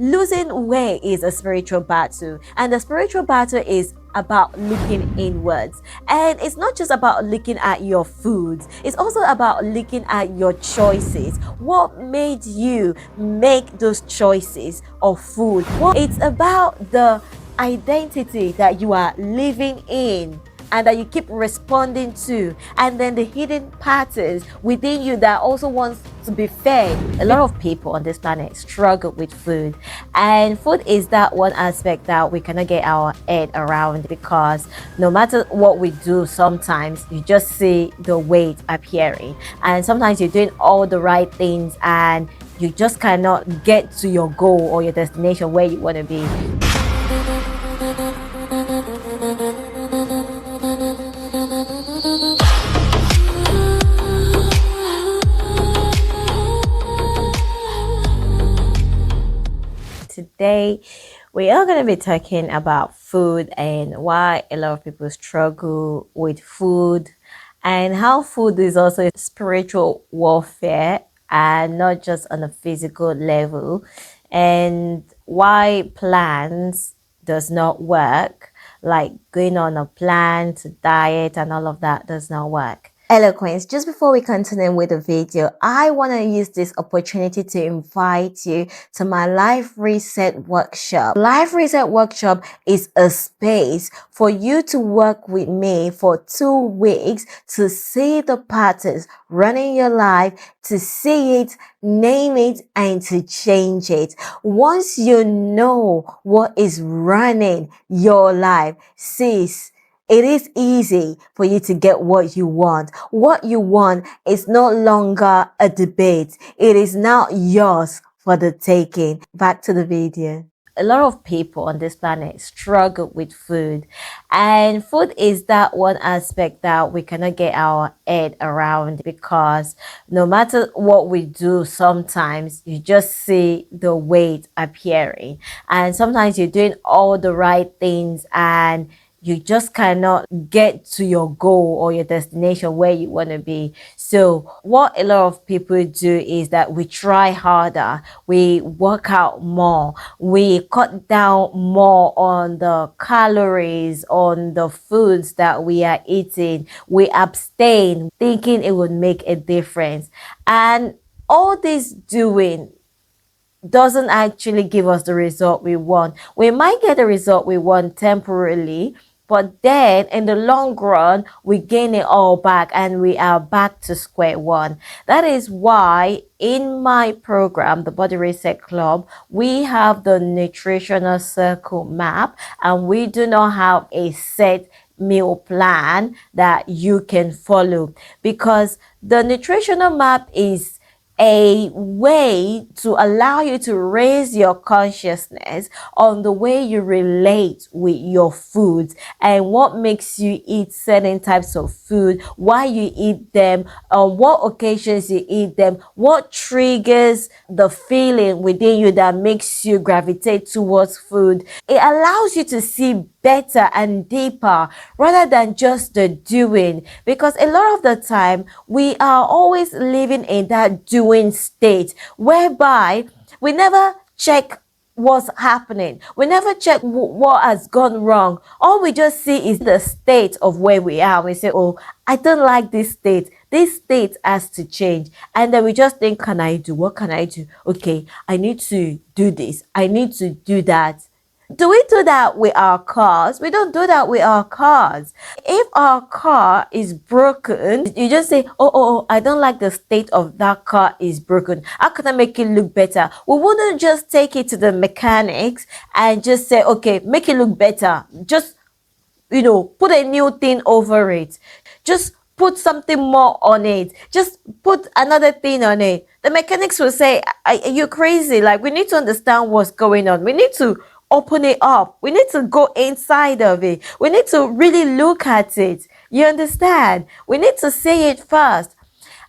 Losing weight is a spiritual battle, and the spiritual battle is about looking inwards. And it's not just about looking at your foods, it's also about looking at your choices. What made you make those choices of food? It's about the identity that you are living in and that you keep responding to, and then the hidden patterns within you that also wants to be fed. A lot of people on this planet struggle with food, and food is that one aspect that we cannot get our head around, because no matter what we do, sometimes you just see the weight appearing, and sometimes you're doing all the right things and you just cannot get to your goal or your destination where you want to be. Today, we are going to be talking about food and why a lot of people struggle with food, and how food is also a spiritual warfare and not just on a physical level, and why plans does not work, like going on a plan to diet and all of that does not work. Eloquence, just before we continue with the video, I want to use this opportunity to invite you to my Life Reset Workshop. Life Reset Workshop is a space for you to work with me for 2 weeks to see the patterns running your life, to see it, name it, and to change it. Once you know what is running your life, sis, it is easy for you to get what you want. What you want is no longer a debate. It is now yours for the taking. Back to the video. A lot of people on this planet struggle with food, and food is that one aspect that we cannot get our head around, because no matter what we do, sometimes you just see the weight appearing, and sometimes you're doing all the right things and you just cannot get to your goal or your destination where you want to be. So what a lot of people do is that we try harder, we work out more, we cut down more on the calories, on the foods that we are eating, we abstain, thinking it would make a difference. And all this doing doesn't actually give us the result we want. We might get the result we want temporarily, but then in the long run, we gain it all back and we are back to square one. That is why in my program, the Body Reset Club, we have the nutritional circle map, and we do not have a set meal plan that you can follow, because the nutritional map is a way to allow you to raise your consciousness on the way you relate with your foods and what makes you eat certain types of food, why you eat them, on what occasions you eat them, what triggers the feeling within you that makes you gravitate towards food. It allows you to see better and deeper rather than just the doing, because a lot of the time we are always living in that doing state whereby we never check what's happening, we never check what has gone wrong. All we just see is the state of where we are. We say, oh, I don't like this state has to change, and then we just think, can I do, what can I do? Okay, I need to do this, I need to do that. Do we do that with our cars? We don't do that with our cars. If our car is broken, you just say, oh, I don't like the state of that car is broken. How can I make it look better? We wouldn't just take it to the mechanics and just say, okay, make it look better. Just, put a new thing over it. Just put something more on it. Just put another thing on it. The mechanics will say, are you crazy? Like, we need to understand what's going on. We need to open it up. We need to go inside of it. We need to really look at it. You understand? We need to see it first.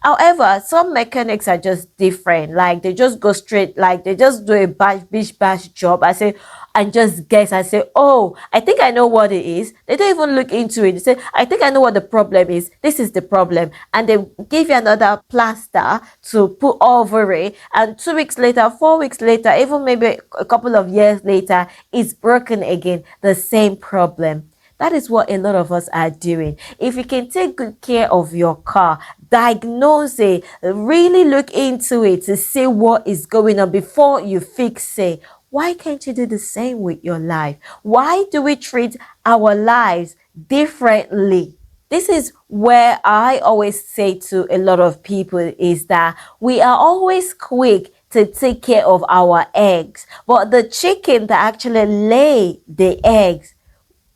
However, some mechanics are just different. Like they just go straight, like they just do a bish bash job. I say, and just guess. I say, oh, I think I know what it is. They don't even look into it. They say, I think I know what the problem is. This is the problem. And they give you another plaster to put over it. And 2 weeks later, 4 weeks later, even maybe a couple of years later, it's broken again. The same problem. That is what a lot of us are doing. If you can take good care of your car, diagnose it, really look into it to see what is going on before you fix it. Why can't you do the same with your life? Why do we treat our lives differently? This is where I always say to a lot of people is that we are always quick to take care of our eggs, but the chicken that actually lay the eggs,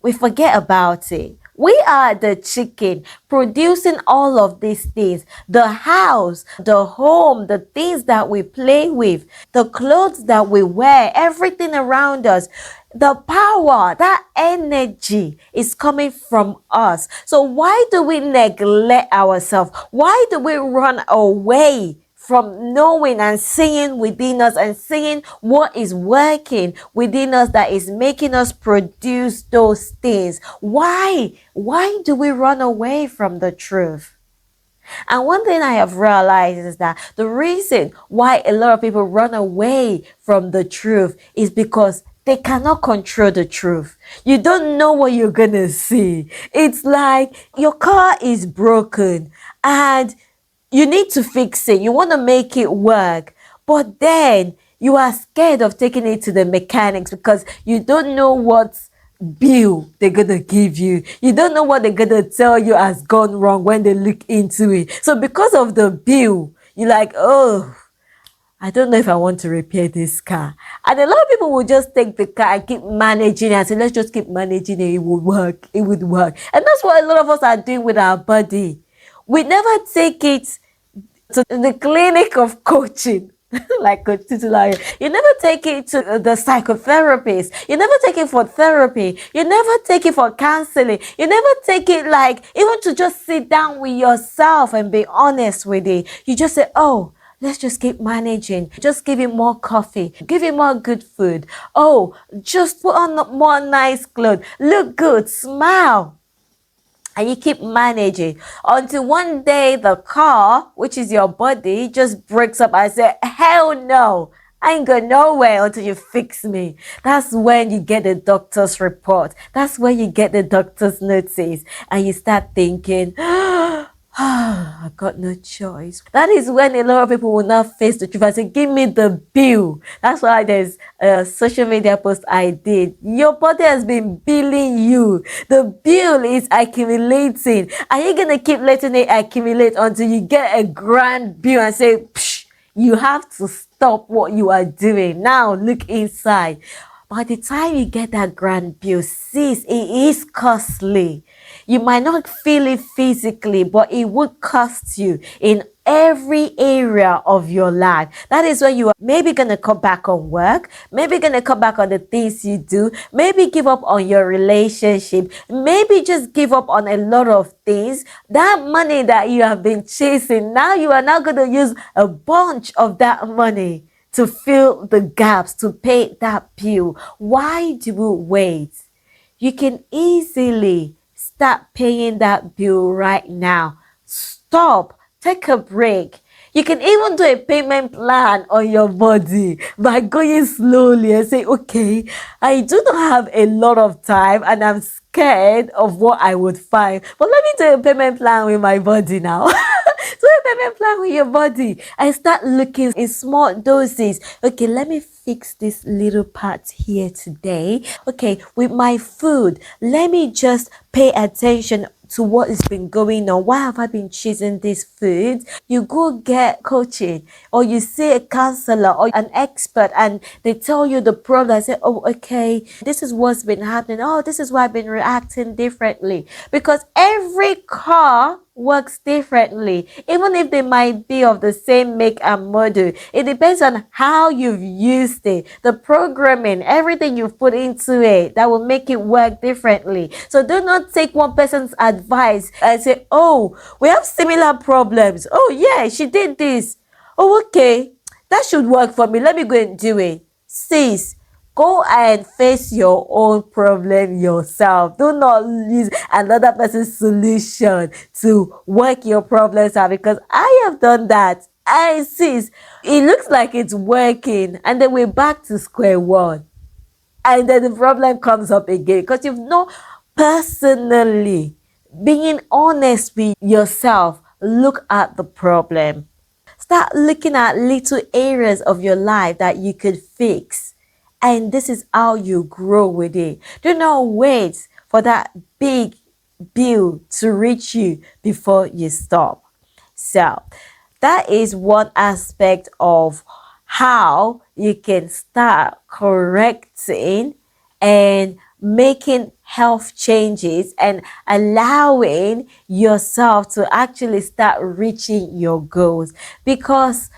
we forget about it. We are the chicken producing all of these things. The house, the home, the things that we play with, the clothes that we wear, everything around us. The power, that energy is coming from us. So why do we neglect ourselves? Why do we run away from knowing and seeing within us and seeing what is working within us that is making us produce those things? Why? Why do we run away from the truth? And one thing I have realized is that the reason why a lot of people run away from the truth is because they cannot control the truth. You don't know what you're gonna see. It's like your car is broken and you need to fix it. You want to make it work. But then you are scared of taking it to the mechanics because you don't know what bill they're going to give you. You don't know what they're going to tell you has gone wrong when they look into it. So because of the bill, you're like, oh, I don't know if I want to repair this car. And a lot of people will just take the car and keep managing it and say, let's just keep managing it. It will work. It would work. And that's what a lot of us are doing with our body. We never take it to the clinic of coaching, like Coach Titilayo. You never take it to the psychotherapist. You never take it for therapy. You never take it for counseling. You never take it like even to just sit down with yourself and be honest with it. You just say, oh, let's just keep managing. Just give him more coffee. Give him more good food. Oh, just put on more nice clothes. Look good. Smile. And you keep managing until one day the car, which is your body, just breaks up and say, hell no, I ain't going nowhere until you fix me. That's when you get the doctor's report. That's when you get the doctor's notice. And you start thinking, I got no choice. That is when a lot of people will not face the truth and say, give me the bill. That's why there's a social media post I did. Your body has been billing you. The bill is accumulating. Are you going to keep letting it accumulate until you get a grand bill and say, psh, you have to stop what you are doing. Now look inside. By the time you get that grand bill, sis, it is costly. You might not feel it physically, but it would cost you in every area of your life. That is when you are maybe going to cut back on work, maybe going to cut back on the things you do, maybe give up on your relationship, maybe just give up on a lot of things. That money that you have been chasing, now you are now going to use a bunch of that money to fill the gaps, to pay that bill. Why do we wait? You can easily start paying that bill right now. Stop. Take a break. You can even do a payment plan on your body by going slowly and say, okay, I do not have a lot of time and I'm scared of what I would find. But let me do a payment plan with my body now. Do a payment plan with your body and start looking in small doses. Okay, let me fix this little part here today. Okay, with my food, let me just pay attention to what has been going on. Why have I been choosing this food? You go get coaching or you see a counselor or an expert and they tell you the problem. I say, oh, okay, this is what's been happening. Oh, this is why I've been reacting differently. Because every car works differently, even if they might be of the same make and model. It depends on how you've used it, the programming, everything you've put into it that will make it work differently. So do not take one person's advice and say, oh, we have similar problems. Oh, yeah, she did this. Oh, okay, that should work for me. Let me go and do it. Sis, go and face your own problem yourself. Do not use another person's solution to work your problems out, because I have done that. And sis, it looks like it's working, and then we're back to square one. And then the problem comes up again because you've not personally being honest with yourself. Look at the problem. Start looking at little areas of your life that you could fix. And this is how you grow with it. Do not wait for that big bill to reach you before you stop. So, that is one aspect of how you can start correcting and making health changes and allowing yourself to actually start reaching your goals, because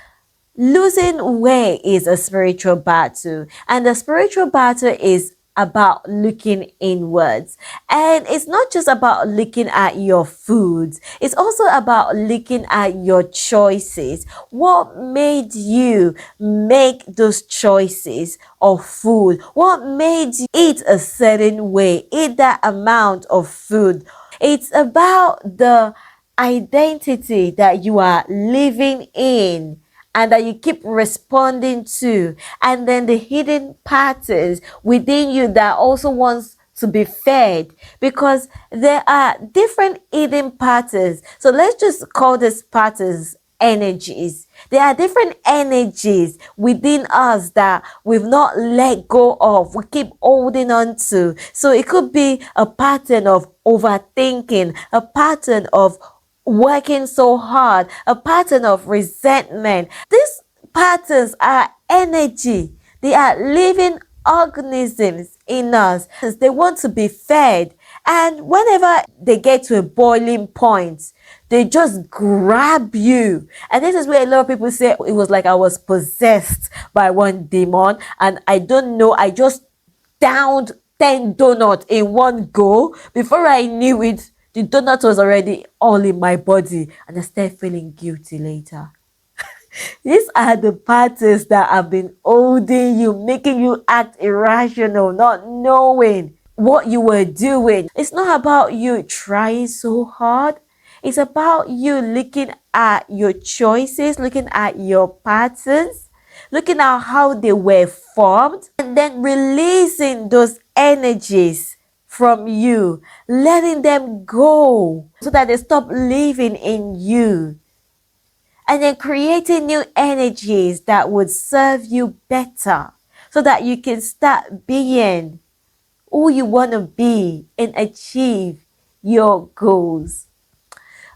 losing weight is a spiritual battle, and the spiritual battle is about looking inwards. And it's not just about looking at your foods, it's also about looking at your choices. What made you make those choices of food? What made you eat a certain way, eat that amount of food? It's about the identity that you are living in and that you keep responding to, and then the hidden patterns within you that also wants to be fed, because there are different hidden patterns. So let's just call these patterns energies. There are different energies within us that we've not let go of, we keep holding on to. So it could be a pattern of overthinking, a pattern of working so hard, a pattern of resentment. These patterns are energy. They are living organisms in us. They want to be fed. And whenever they get to a boiling point, they just grab you. And this is where a lot of people say it was like I was possessed by one demon. And I don't know, I just downed 10 donuts in one go. Before I knew it, the donut was already all in my body, and I started feeling guilty later. These are the patterns that have been holding you, making you act irrational, not knowing what you were doing. It's not about you trying so hard. It's about you looking at your choices, looking at your patterns, looking at how they were formed, and then releasing those energies from you, letting them go so that they stop living in you, and then creating new energies that would serve you better so that you can start being who you want to be and achieve your goals.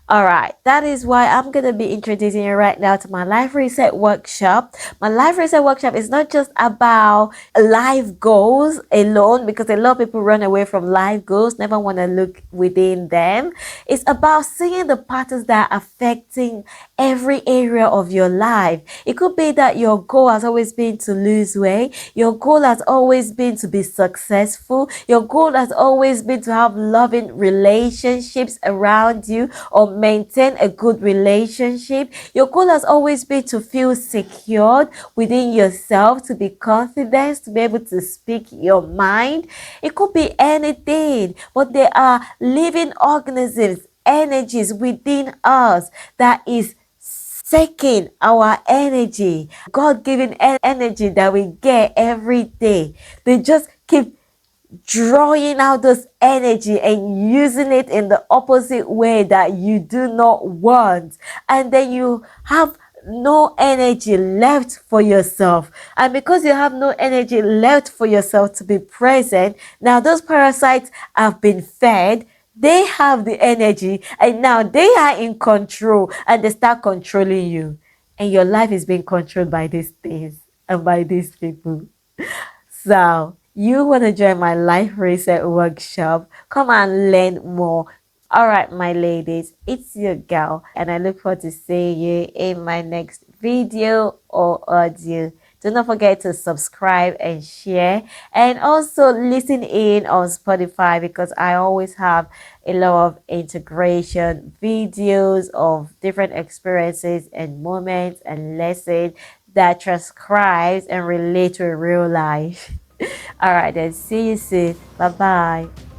All right, that is why I'm going to be introducing you right now to my Life Reset Workshop. My Life Reset Workshop is not just about life goals alone, because a lot of people run away from life goals, never want to look within them. It's about seeing the patterns that are affecting every area of your life. It could be that your goal has always been to lose weight. Your goal has always been to be successful. Your goal has always been to have loving relationships around you or maintain a good relationship. Your goal has always been to feel secured within yourself, to be confident, to be able to speak your mind. It could be anything, but there are living organisms, energies within us that is taking our energy, God-given energy that we get every day. They just keep drawing out this energy and using it in the opposite way that you do not want. And then you have no energy left for yourself. And because you have no energy left for yourself to be present, now those parasites have been fed. They have the energy, and now they are in control, and they start controlling you. And your life is being controlled by these things and by these people. So, you want to join my Life Reset Workshop? Come and learn more. All right, my ladies, it's your girl, and I look forward to seeing you in my next video or audio. Do not forget to subscribe and share, and also listen in on Spotify because I always have a lot of integration videos of different experiences and moments and lessons that transcribes and relate to real life. All right, then see you soon. Bye bye.